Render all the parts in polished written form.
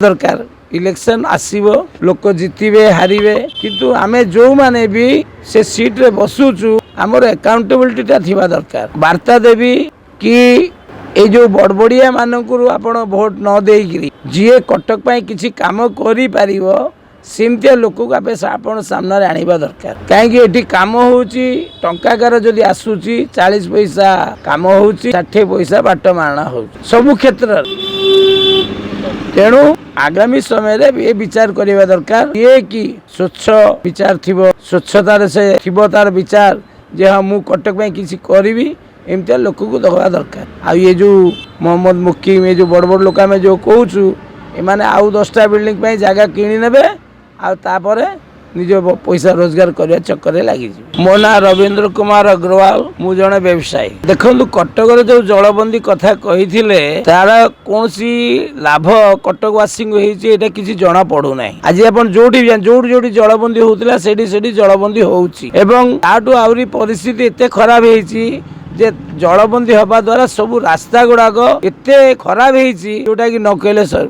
दरकार इलेक्शन आसीबो लोक जितबे हारिबे किंतु आमे जो माने भी से सीट रे बसुचु हमर अकाउंटेबिलिटी ता थिबा दरकार वार्ता देवी कि ए जो बड़बड़िया मानकरू आपण वोट न देइगिरी जिए कटक पई किछि काम करि पारिबो सेमतिया लोक को आपण सामने आनिबा दरकार काहेकि एठी काम होउची टंकाकार जदि आसुची 40 पैसा काम होउची 60 पैसा बाट मारना होउची सब क्षेत्र तेणु आगामी समय रे ये विचार करबा दरकार ये कि स्वच्छ विचार थिबो स्वच्छतार से थिबो तार विचार जे हम मु कटक में किसी करिवि एमते लोक को दखवा दरकार आ ये जो मोहम्मद मुक्की में जो बड़ बड़ लोक में जो कहूछु ए माने आउ 10टा बिल्डिंग पे जगह किनी नेबे आ तापरे निज पैसा रोजगार करने चक्कर लगी मो ना रवींद्र कुमार अग्रवाल मु जने व्यवसायी देखु कटक जो जलबंदी कथा कही तार कौन लाभ कटकवासी को किसी जना पड़ू ना आज आप जोटी जलबंदी होता से जलबंदी होउची एवं आठू आहरी परिस्थिति एत खराब होती जे जलबंदी हवा द्वारा सब रास्ता गुड़ाक एते खराब होती जोटा कि न कहले सर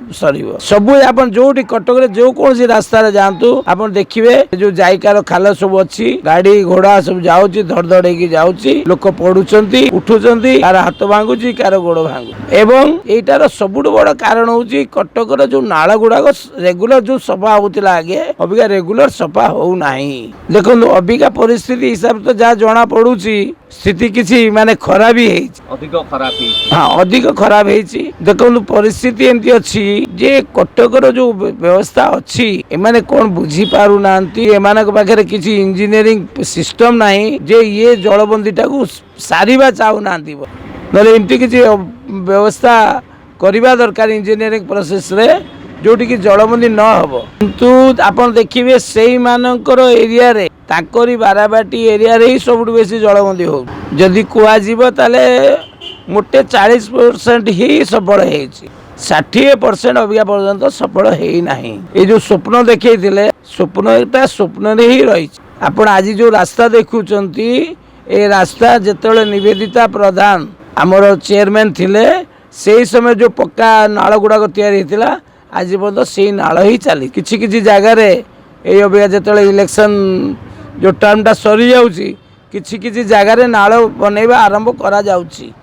सब आप जो कटक जो कौन रास्ता जातु आप देखिए जो जायकार खाल सब अच्छी गाड़ी घोड़ा सब जाऊँगी धड़ धड़ जाऊँगी लोक पड़ुंट उठुंट कार हाथ भांगुची कार गोड़ भांगु एवं एटार सबुठ बड़ कारण हूँ कटकर जो नाल गुड़ाक रेगुलर जो सफा होता आगे अबिका रेगुलर सफा होना देखो अबिका परिस्थिति हिसाब तो जहाँ जना पड़ुची स्थिति किसी माने खराब ही अधिक खराब देखो परिस्थिति एमती अच्छी जे कटकर जो व्यवस्था अच्छी एमाने कौन बुझी पारु नांती एमानक पाखरे किसी इंजीनियरिंग सिस्टम नहीं जे ये जलबंदी टाकू सारिबा चाहू नांती नले एमती किसी व्यवस्था करिबा दरकार इंजीनियरिंग प्रोसेस रे जोटी की जलबंदी न हबो किंतु आपण देखिबे सेही मानकर एरिया रे ताकरी बाराबाटी एरिया रे ही सबुठ बेसी जलबंदी हो जदि कुआ जीव ताले मोटे 40% ही सफल हेछि 60% अबिया पर्यंत सफल हेई नाही ए जो स्वप्न देखैथिले स्वप्नटा स्वप्न रे ही रही आपण आज जो रास्ता देखुचंती ए रास्ता जेतले निवेदिता प्रधान हमर चेयरमैन थिले सेही समय जो पक्का नाळ गुडा को तयारी हेतिला आज पर्यंत से नाल ही चली किसी किसी जगार ये अबिका जो इलेक्शन जो टर्मटा सरी जाऊँगी किसी किसी जगार नाल बनैबा आरंभ करा जाउची।